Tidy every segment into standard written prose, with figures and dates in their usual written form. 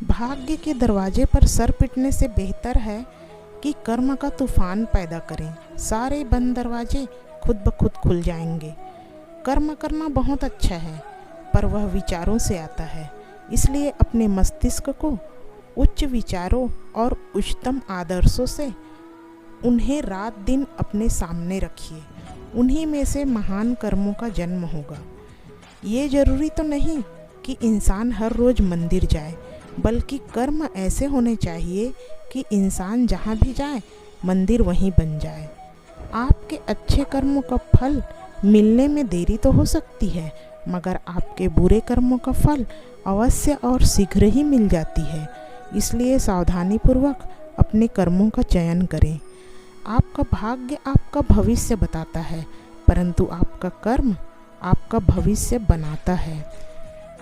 भाग्य के दरवाजे पर सर पिटने से बेहतर है कि कर्म का तूफान पैदा करें। सारे बंद दरवाजे खुद ब खुद खुल जाएंगे। कर्म करना बहुत अच्छा है, पर वह विचारों से आता है। इसलिए अपने मस्तिष्क को उच्च विचारों और उच्चतम आदर्शों से उन्हें रात दिन अपने सामने रखिए। उन्हीं में से महान कर्मों का जन्म होगा। ये जरूरी तो नहीं कि इंसान हर रोज़ मंदिर जाए, बल्कि कर्म ऐसे होने चाहिए कि इंसान जहाँ भी जाए मंदिर वहीं बन जाए। आपके अच्छे कर्मों का फल मिलने में देरी तो हो सकती है, मगर आपके बुरे कर्मों का फल अवश्य और शीघ्र ही मिल जाती है। इसलिए सावधानीपूर्वक अपने कर्मों का चयन करें। आपका भाग्य आपका भविष्य बताता है, परंतु आपका कर्म आपका भविष्य बनाता है।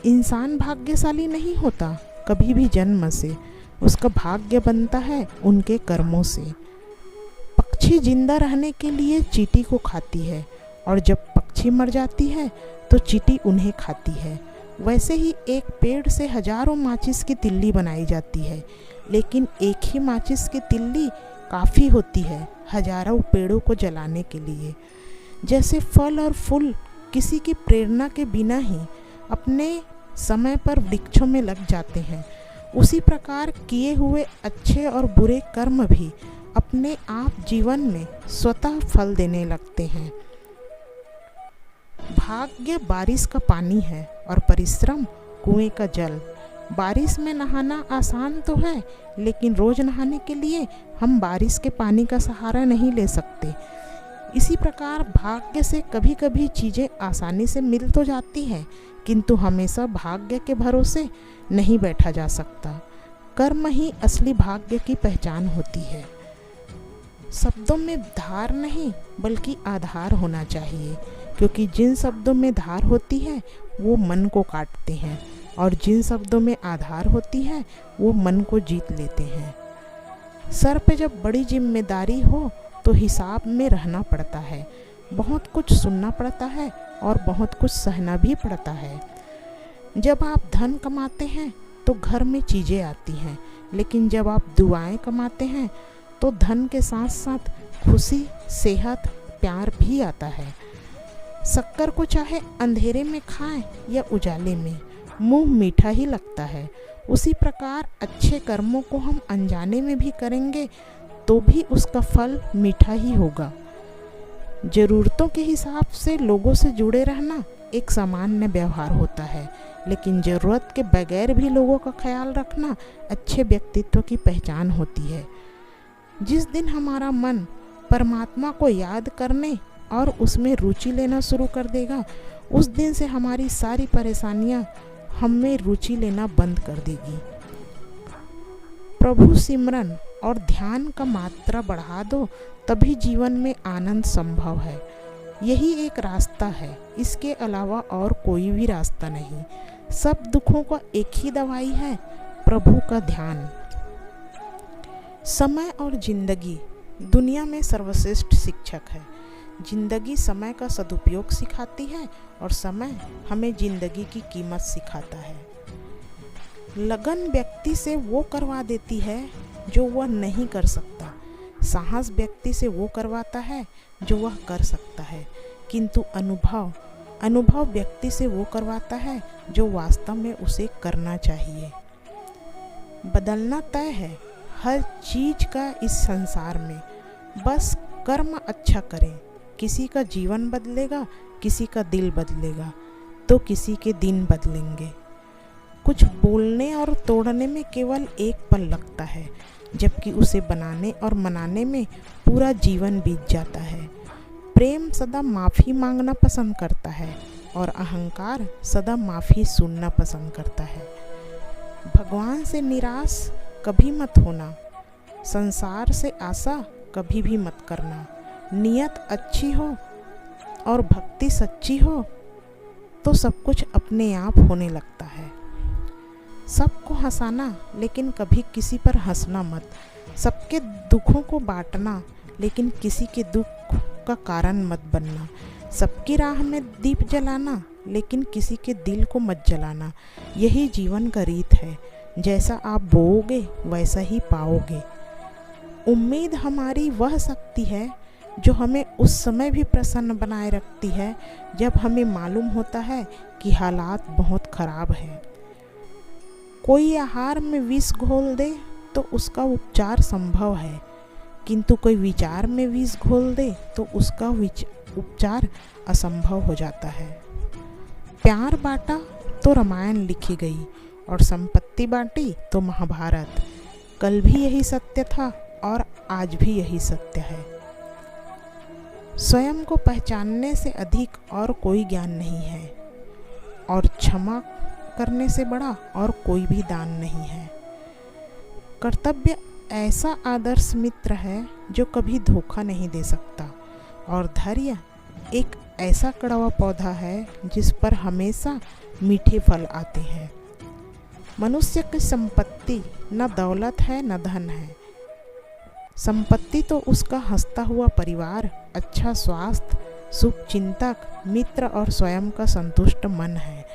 इंसान भाग्यशाली नहीं होता कभी भी जन्म से, उसका भाग्य बनता है उनके कर्मों से। पक्षी जिंदा रहने के लिए चींटी को खाती है, और जब पक्षी मर जाती है तो चींटी उन्हें खाती है। वैसे ही एक पेड़ से हजारों माचिस की तिल्ली बनाई जाती है, लेकिन एक ही माचिस की तिल्ली काफ़ी होती है हजारों पेड़ों को जलाने के लिए। जैसे फल और फूल किसी की प्रेरणा के बिना ही अपने समय पर वृक्षों में लग जाते हैं, उसी प्रकार किए हुए अच्छे और बुरे कर्म भी अपने आप जीवन में स्वतः फल देने लगते हैं। भाग्य बारिश का पानी है और परिश्रम कुएं का जल। बारिश में नहाना आसान तो है, लेकिन रोज नहाने के लिए हम बारिश के पानी का सहारा नहीं ले सकते। इसी प्रकार भाग्य से कभी कभी चीज़ें आसानी से मिल तो जाती हैं, किंतु हमेशा भाग्य के भरोसे नहीं बैठा जा सकता। कर्म ही असली भाग्य की पहचान होती है। शब्दों में धार नहीं बल्कि आधार होना चाहिए, क्योंकि जिन शब्दों में धार होती है वो मन को काटते हैं, और जिन शब्दों में आधार होती है वो मन को जीत लेते हैं। सर पे जब बड़ी जिम्मेदारी हो तो हिसाब में रहना पड़ता है। बहुत कुछ सुनना पड़ता है और बहुत कुछ सहना भी पड़ता है। जब आप धन कमाते हैं तो घर में चीज़ें आती हैं, लेकिन जब आप दुआएं कमाते हैं तो धन के साथ साथ खुशी, सेहत, प्यार भी आता है। शक्कर को चाहे अंधेरे में खाएं या उजाले में, मुंह मीठा ही लगता है। उसी प्रकार अच्छे कर्मों को हम अनजाने में भी करेंगे तो भी उसका फल मीठा ही होगा। ज़रूरतों के हिसाब से लोगों से जुड़े रहना एक सामान्य व्यवहार होता है, लेकिन ज़रूरत के बगैर भी लोगों का ख्याल रखना अच्छे व्यक्तित्व की पहचान होती है। जिस दिन हमारा मन परमात्मा को याद करने और उसमें रुचि लेना शुरू कर देगा, उस दिन से हमारी सारी परेशानियां हमें रुचि लेना बंद कर देगी। प्रभु सिमरन और ध्यान का मात्रा बढ़ा दो, तभी जीवन में आनंद संभव है। यही एक रास्ता है, इसके अलावा और कोई भी रास्ता नहीं। सब दुखों का एक ही दवाई है, प्रभु का ध्यान। समय और जिंदगी दुनिया में सर्वश्रेष्ठ शिक्षक है। जिंदगी समय का सदुपयोग सिखाती है और समय हमें जिंदगी की कीमत सिखाता है। लगन व्यक्ति से वो करवा देती है जो वह नहीं कर सकता। साहस व्यक्ति से वो करवाता है जो वह कर सकता है, किंतु अनुभव व्यक्ति से वो करवाता है जो वास्तव में उसे करना चाहिए। बदलना तय है हर चीज का इस संसार में, बस कर्म अच्छा करें। किसी का जीवन बदलेगा, किसी का दिल बदलेगा, तो किसी के दिन बदलेंगे। कुछ बोलने और तोड़ने में केवल एक पल लगता है, जबकि उसे बनाने और मनाने में पूरा जीवन बीत जाता है। प्रेम सदा माफ़ी मांगना पसंद करता है और अहंकार सदा माफ़ी सुनना पसंद करता है। भगवान से निराश कभी मत होना, संसार से आशा कभी भी मत करना। नियत अच्छी हो और भक्ति सच्ची हो तो सब कुछ अपने आप होने लगता है। सबको हंसाना, लेकिन कभी किसी पर हंसना मत। सबके दुखों को बांटना, लेकिन किसी के दुख का कारण मत बनना। सबकी राह में दीप जलाना, लेकिन किसी के दिल को मत जलाना। यही जीवन का रीत है। जैसा आप बोओगे वैसा ही पाओगे। उम्मीद हमारी वह शक्ति है जो हमें उस समय भी प्रसन्न बनाए रखती है जब हमें मालूम होता है कि हालात बहुत खराब है। कोई आहार में विष घोल दे तो उसका उपचार संभव है, किंतु कोई विचार में विष घोल दे तो उसका उपचार असंभव हो जाता है। प्यार बांटा तो रामायण लिखी गई और संपत्ति बांटी तो महाभारत। कल भी यही सत्य था और आज भी यही सत्य है। स्वयं को पहचानने से अधिक और कोई ज्ञान नहीं है और क्षमा करने से बड़ा और कोई भी दान नहीं है। कर्तव्य ऐसा आदर्श मित्र है जो कभी धोखा नहीं दे सकता और धैर्य एक ऐसा कड़वा पौधा है जिस पर हमेशा मीठे फल आते हैं। मनुष्य की संपत्ति न दौलत है न धन है। संपत्ति तो उसका हंसता हुआ परिवार, अच्छा स्वास्थ्य, शुभचिंतक मित्र और स्वयं का संतुष्ट मन है।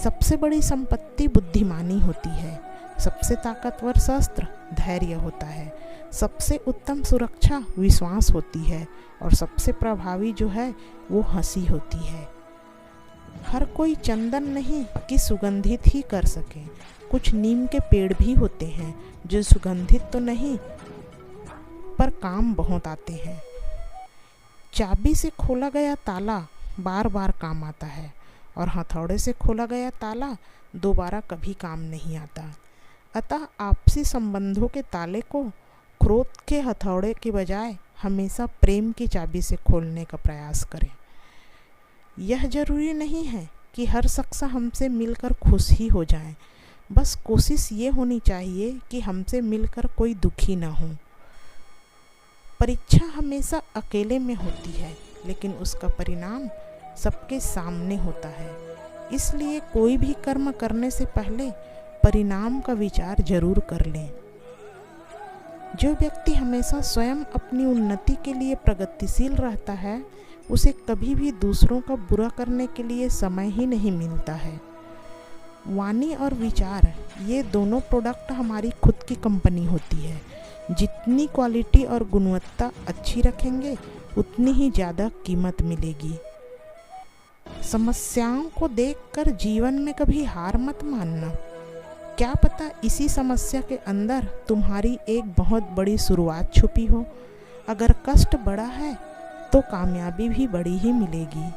सबसे बड़ी संपत्ति बुद्धिमानी होती है, सबसे ताकतवर शस्त्र धैर्य होता है, सबसे उत्तम सुरक्षा विश्वास होती है और सबसे प्रभावी जो है वो हंसी होती है। हर कोई चंदन नहीं कि सुगंधित ही कर सके। कुछ नीम के पेड़ भी होते हैं जो सुगंधित तो नहीं पर काम बहुत आते हैं। चाबी से खोला गया ताला बार बार काम आता है और हथौड़े से खोला गया ताला दोबारा कभी काम नहीं आता। अतः आपसी संबंधों के ताले को क्रोध के हथौड़े के बजाय हमेशा प्रेम की चाबी से खोलने का प्रयास करें। यह जरूरी नहीं है कि हर शख्स हमसे मिलकर खुश ही हो जाए, बस कोशिश ये होनी चाहिए कि हमसे मिलकर कोई दुखी ना हो। परीक्षा हमेशा अकेले में होती है लेकिन उसका परिणाम सबके सामने होता है। इसलिए कोई भी कर्म करने से पहले परिणाम का विचार जरूर कर लें। जो व्यक्ति हमेशा स्वयं अपनी उन्नति के लिए प्रगतिशील रहता है उसे कभी भी दूसरों का बुरा करने के लिए समय ही नहीं मिलता है। वाणी और विचार ये दोनों प्रोडक्ट हमारी खुद की कंपनी होती है। जितनी क्वालिटी और गुणवत्ता अच्छी रखेंगे उतनी ही ज़्यादा कीमत मिलेगी। समस्याओं को देखकर जीवन में कभी हार मत मानना। क्या पता इसी समस्या के अंदर तुम्हारी एक बहुत बड़ी शुरुआत छुपी हो। अगर कष्ट बड़ा है तो कामयाबी भी बड़ी ही मिलेगी।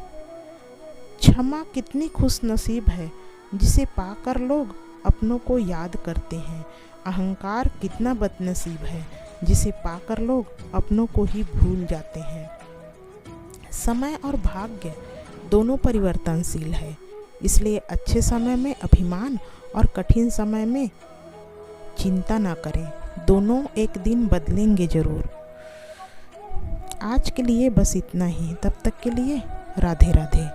क्षमा कितनी खुशनसीब है जिसे पाकर लोग अपनों को याद करते हैं। अहंकार कितना बदनसीब है जिसे पाकर लोग अपनों को ही भूल जाते हैं। समय और भाग्य दोनों परिवर्तनशील है, इसलिए अच्छे समय में अभिमान और कठिन समय में चिंता ना करें। दोनों एक दिन बदलेंगे जरूर। आज के लिए बस इतना ही। तब तक के लिए राधे राधे।